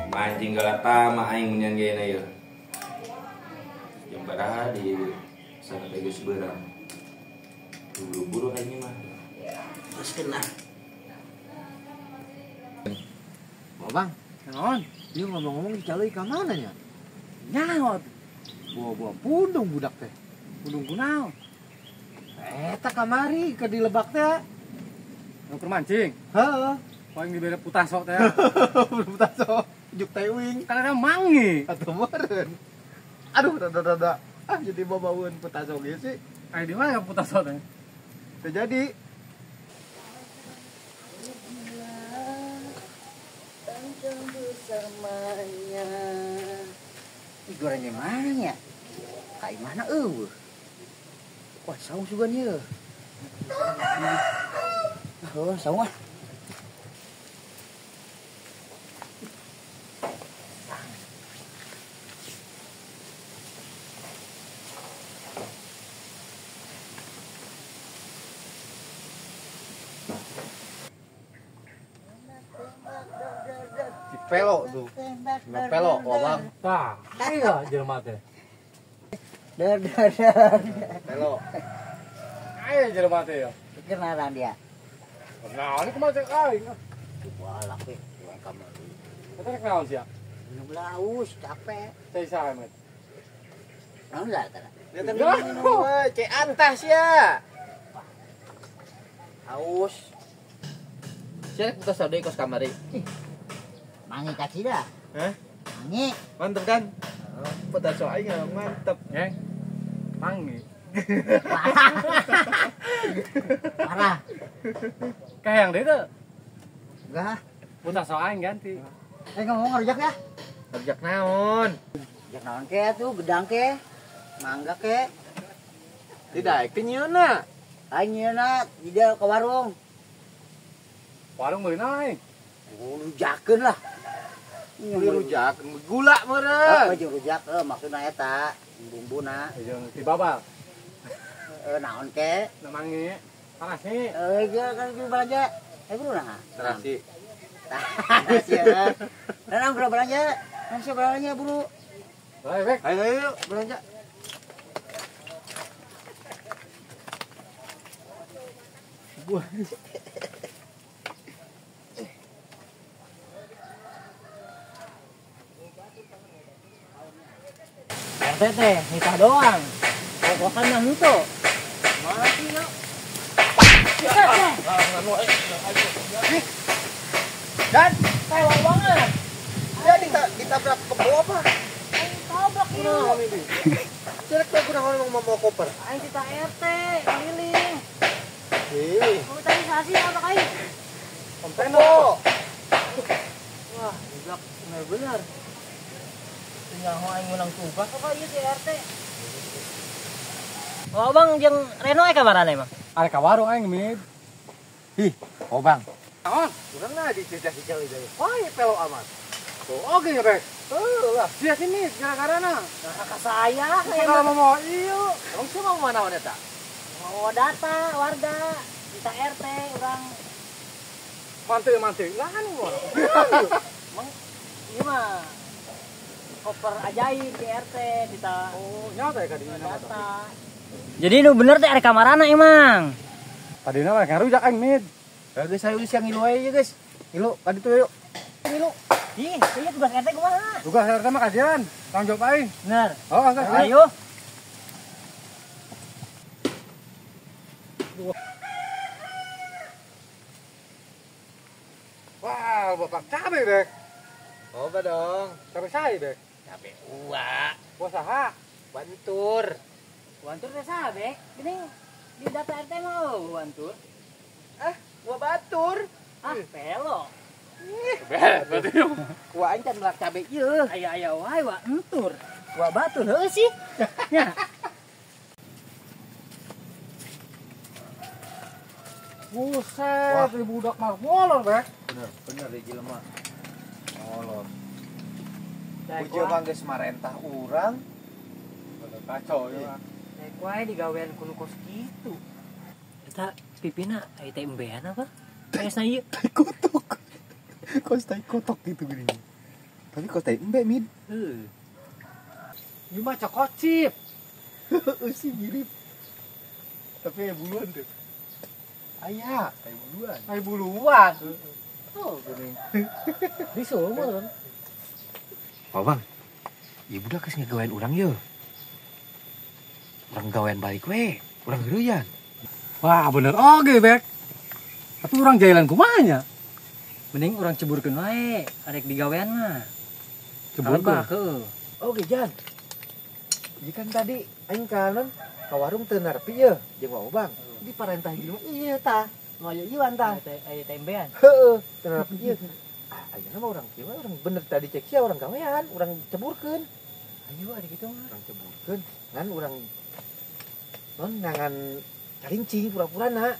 Mancing galatama aing menyan gana ya. Yang baraha di sana tegas berang. Buru-buru kayaknya mah. Terus kena. Mau bang, naon? Dia ngomong-ngomong di caloi ka mana nya? Nyaot. Buah-buah pundung budak teh. Pundung kunaon? Eta kamari ke di lebak teh. Nuker mancing. Heeh. Paling dibere putaso teh. Putaso juk tewing. Karena mangi. Atuh meureun. Aduh, rada-rada. Jadi babaeun putaso ge sih. Ai di mana putaso teh? Teu jadi. Bersamanya. Ih, gorengnya mana ya? Kayak mana Wah, saus juga nih. Oh, saus. Pelo tuh. Pelo, bang. Tah, iya jelema teh. Dar. Pelo. Aya jelema teh ya. Kenalan dia. Nah, ini kumaha cek aing. Walak we, kamar. Eta rek naon sia? Minum laus, capek. Cai saha met. Naon lah tara. Lihat minum we, cek atas ya. Haus. Cek kita sadai kos kamari. Mangi kasih dah. Hah? Mangi. Mantep kan? Putaso aing mantep. Ngeng. Mangi. Parah. Kayang deui teh. Enggak. Putaso aing ganti. Ngomong ngerujak ya. Kerjak naon? Jak naon ke tuh, gedang ke. Mangga ke. Tidak, kenyana. Aing nyeuna di dia ke warung. Warung meuli naon aing? Rujakeun lah. Beli rujak, gula Oh, meureun. jeung rujak maksudna eta bumbuna. Jeung ti babal. Naon ke? Na mangi. Panas nih. Ge kan di belanja. Buru nah. Terasi. Sia. Nah, buru belanja. Nasi belanja buru. Bae bek. Ayo belanja. RT teh nikah doang. Pokoknya yang itu. Mana sih yuk? Dan Tewang banget. dia ditabrak kebo apa? Aing tabrak yuk. Jelek teh kurang ngomong mau koper. Aing kita RT keliling. Ih, Komunisasi apa kain? kebo. Wah, budak benar-benar. Nyaho aing menang tugas apa ieu si RT? Oh, Bang jeung Reno aya kabarana emang? Arek ka warung aing mid. Ih, oh bang. Naon? Kurang nah dicecah-cecah itu. Wah, pelo amat. Tuh, oke rek. Lah, Sia sini gara-garana. Kakak saya Kalau mau ieu. emang sih mau mana eta? mau data warga kita RT orang Mantul. Lah anu mah. emang ini mah koper ajaib di RT kita Oh, nyata ya kadinya nama teh. data. Jadi nu bener teh ada kamarana emang. Tadina mah ngarujak aing mid. Ya guys, saya yang ngilu aja guys. Ngilu, tadi tuh yuk. Ngilu. Ih, ieu tugas RT kumaha? Tugas RT mah kajian. Tanggung jawab aing. Bener. Oh, angkat. Ayo. Wah, bapak cabe dek. Coba dong. Cabe saya dek. Cabe uak. Bos saha? Bantur. Wantur teh sabe. Gini di data RT mah wantur. Gua batur. Ah, pelo. Betul. Gua aing can melak cabe ieu. Aya wae wa entur. Wa batur heuh sih. Nya. Buset, di budak mah molor dek. Bener di jelema. Molor. Daek Ujian wae. mangges marentah urang. Kacau ya. Daek wae digawean kuno kos kitu. Eta pipina aya teh embean apa? Esna ieu. Tai kotok. Kos tai kotok gitu gini. Tapi kos tai embe Min. Heuh. Ini mah cokocip. Sih mirip. Tapi ya buluan tuh. Aya, tai buluan. Ay buluan. Oh, gini. Di sumur. Oh bang, ibu dah kes ngegawain orang ya. Orang gawain balik we, orang geruyan. Wah bener oge bek. Tapi orang jalan kumanya. Mending orang ceburkeun wae, arek digawean mah. Ceburkeun? Heeh. Oke Jan. Jadi kan tadi aing kanan ka warung teu narpi ye, jeung wau bang. Di parentah ieu iya tah. Ngoyo ieuan tah. Aya tembean. Heeh, teu narpi ieu. Ayeuna mah urang kieu urang bener tadi cek sia urang gawean, urang ceburkeun. Ayo ada gitu mah. Urang ceburkeun ngan urang non nangan calincing pura-purana.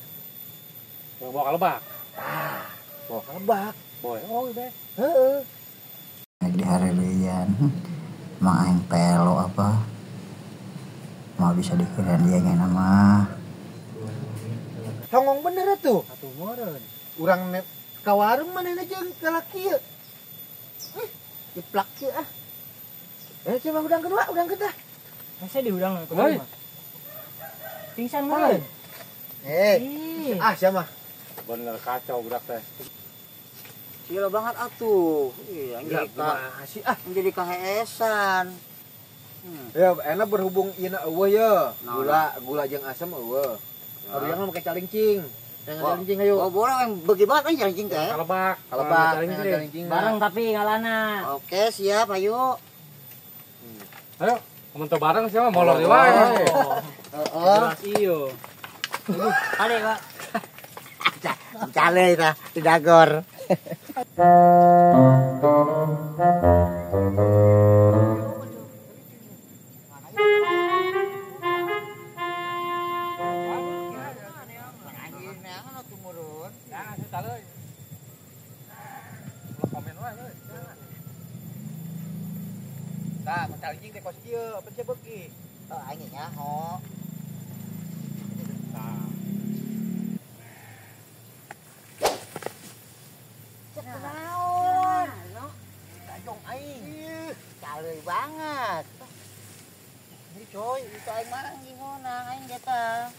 Yang bawa kalebak. Tah, bawa kalebak. Boy, oh bek. Heeh. Di hari lian mah aing pelo apa mau bisa dikira dia nama Songong bener atuh. Atuh meureun. Urang ka warung manehna jeung ka laki ieu. Diplak ieu ah. Coba udang kedua, udang kedua. Saya diudang ke Oi. rumah. Pingsan meureun. Ih. Siapa? Bener kacau budak teh. gila banget atuh iya Enggak masih jadi kaheesan Ya, enak berhubung ieu eueuh ya. Nah, Gula jeung asam eueuh. Abiang mah make calincing. Yang calincing ayo. oh boleh yang bagi banget kan calincing teh Kalebak. Kalebak, Calincing. calincing. Bareng tapi ngalana. oke siap ayo Ayo, komentar bareng siapa molor di wae. Jelas iyo. Ade, Pak. cale tah di dagor Tah, calincing teh kos ieu, apa teh beuki? aing nyaho naon Tajong aing. caleuy banget ini coy itu aing mah gimana aing eta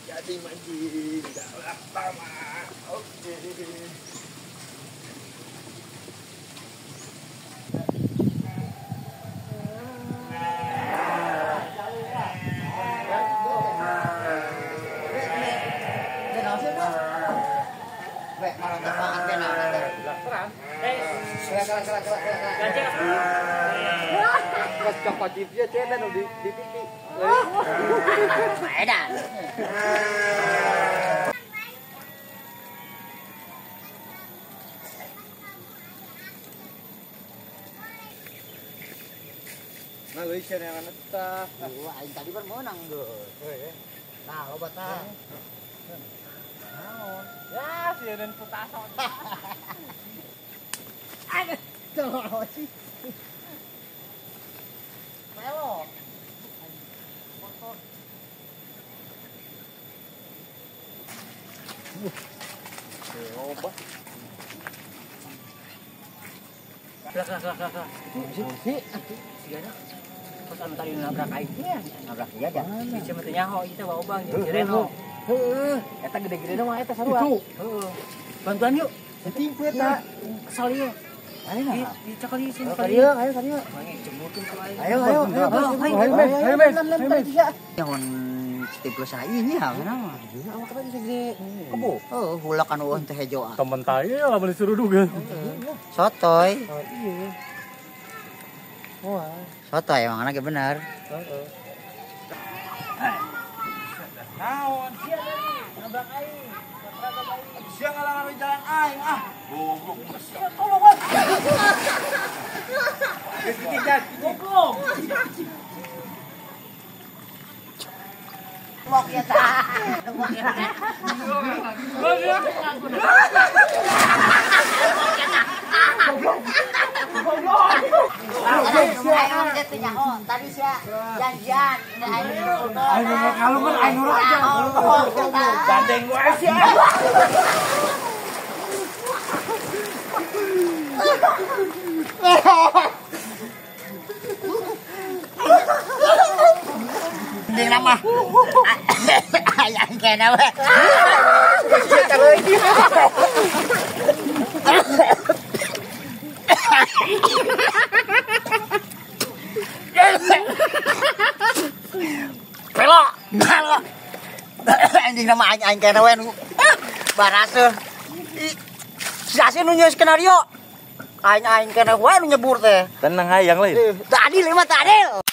Jadi mancing dalam tamak. Oke. Pas cokocip dia cedan di pipi. edan Nah, leuy cenah eta. wah aing tadi bermenang geus nah loba tah Ya, si Eden putasan. tolong sih melo Kelak. Pas anu tadi nabrak aing nya. nabrak dia dah Bisa mah teu nyaho ieu teh bawa bang jeung Reno. Heeh. Eta gede-gede mah eta sarua. Heeh. Bantuan yuk. Penting ku eta. Kesal ieu. ayo nah Di cakal ieu sini Ayo, ayo. Mangi jemutkeun ka aing. Ayo. Nyaon stiples aing nya Kenapa? awak teh segede kebo hulak anu eueuh teh hejo Temen tai lah beli suruh duga. sotoy Oh iya. Wah. sotoy emang anaknya bener Naon? Sia tadi nabrak aing. Siang ngalangan jalan aing ah. Mok ya tah. Mok ya tah. Tadi sih janjian. Kalau kan aing urang aja. Gandeng gue sih. Ini nama. Ayang kena we. Pelok, pelok. Anjing nama aing kena we nu. Barase. Sasi nu nyeus skenario. Aing kena we nu nyebur teh. Tenang hayang lain. Tadi 5 tadil.